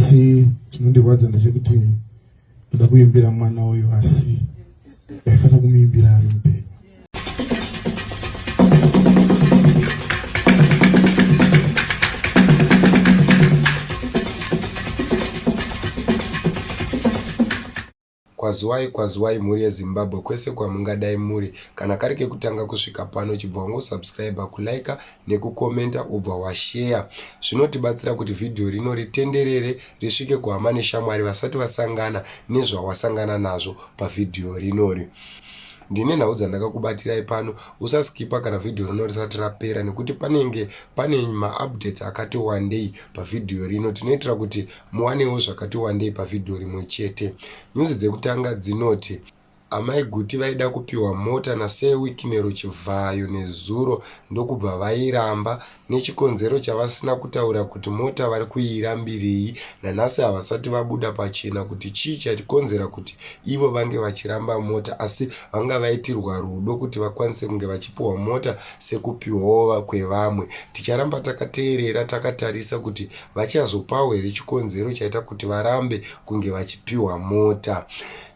asi chinondirwadza ndechekuti ndoda kuimbira mwana uyu asi ndaifanira kumuimbira ari mupenyu. Kwaziwai mhuri yeZimbabwe kwese kwamungadai muri, kana kari kekutanga kusvika pano chibva wangosubscribe, kulika nekukomenta ubva washare. Zvinotibatsira kuti vhidhiyo rino ritenderere risvike kuhama neshamwari vasati vasangana nezvawasangana nazvo pavhidhiyo rinori. Ndine nhau dzandakakubatirai pano. Usaskipa kana vhidhiyo rino risati rapera nekuti pane maupdates akati wandei pavhidhiyo rino. Tinoitira kuti muwanewo zvakati wandei pavhidhiyo rimwe chete. Nyuzi dzekutanga dzinoti amai Guti vaida kupiwa mota naSeWikinero Chivhayo nezuro ndokubva vairamba nechikonzero chavasina kutaura kuti mota vari kuirambirei. Nanhasi havasati vabuda pachena kuti chii chatikonzera kuti ivo vange vachiramba mota, asi vanga vaitirwa rudo kuti vakwanise kunge vachipiwa mota sekupiwawo kwevamwe. Ticharamba takateerera takatarisa kuti vachazopawo here chikonzero chaita kuti varambe kunge vachipiwa mota.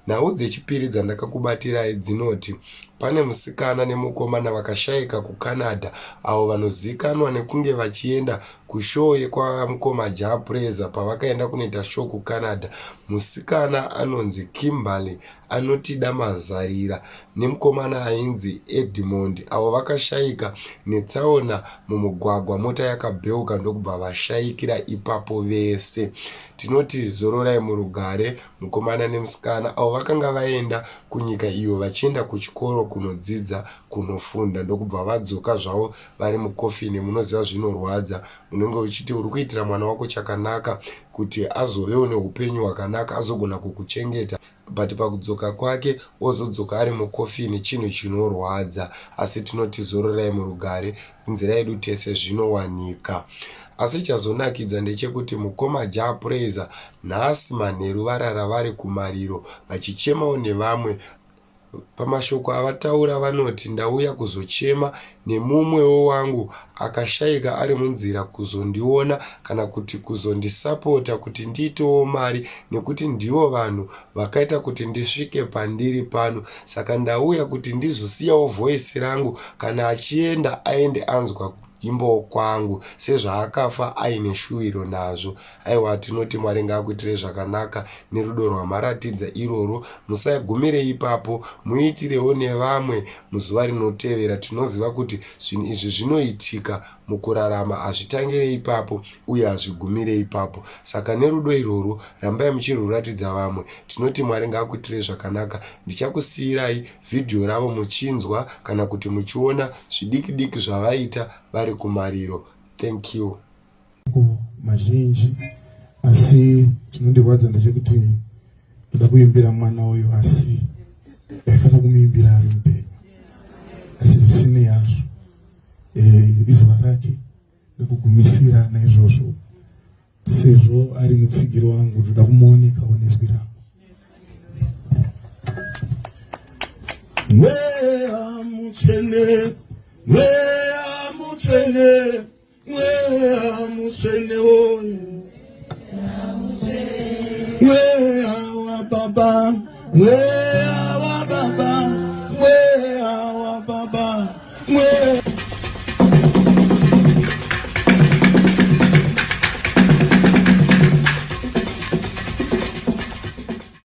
Nhau dzechipiri dzandakakubatirai dzinoti pane musikana nemukomana vakashayika kuCanada, avo vanozivikanwa nekunge vachienda kushow yekwamukoma Japreza. Pavakaenda kunoita show kuCanada, musikana anonzi Kimberly anotida mazarira nemukomana ainzi Edmond, avo vakashayika netsaona mumugwagwa, mota yakabheuka ndokubva vashayikira ipapo vese. Tinoti zororai murugare mukomana nemusikana avo vakanga vaenda kunyika iyo vachienda kuchikoro kunodzidza kunofunda, ndokubva vadzoka zvavo vari mukofini. Munoziva zvinorwadza, unenge uchiti uri kuitira mwana wako chakanaka kuti azovewo neupenyu hwakanaka, azogona kukuchengeta, but pakudzoka kwake ozodzoka ari mukofini, chinhu chinorwadza. Asi tinoti zororai murugare, nzira yedu tese zvinowanika. Asi chazonakidza ndechekuti mukoma Japreza nhasi manheru varara vari kumariro vachichemawo nevamwe. Pamashoko avataura vanoti ndauya kuzochema nemumwewo wangu akashayika ari munzira kuzondiona kana kuti kuzondisapota kuti ndiitewo mari, nekuti ndivo vanhu vakaita kuti ndisvike pandiri pano. Saka ndauya kuti ndizosiyawo voisi rangu, kana achienda aende anzwa imbo kwangu sezvaakafa aine shuwiro nazvo. Aiwa, tinoti Mwari ngaakuitire zvakanaka nerudo rwamaratidza iroro. Musagumire ipapo, muitirewo nevamwe muzuva rinotevera. Tinoziva kuti zvinhu izvi zvinoitika mukurarama, hazvitangire ipapo uye hazvigumire ipapo. Saka nerudo iroro rambai muchiruratidza vamwe. Tinoti Mwari ngaakuitire zvakanaka. Ndichakusiyirai vhidhiyo ravo muchinzwa kana kuti muchiona zvidiki diki zvavaita vari kumariro. Thank you. Mazhinji asi chinondirwadza ndechekuti ndoda kuimbira mwana uyu asi ndaifanira kumuimbira ari mupenyu, asi zvisinei hazvo izuva rake rekugumisira. Naizvozvo sezvo ari mutsigiro wangu ndoda kumuonekawo nezwi rangu. Mweya mutsvene, mweya mutsvene, mweya mutsvene woye, mweya wa Baba, mweya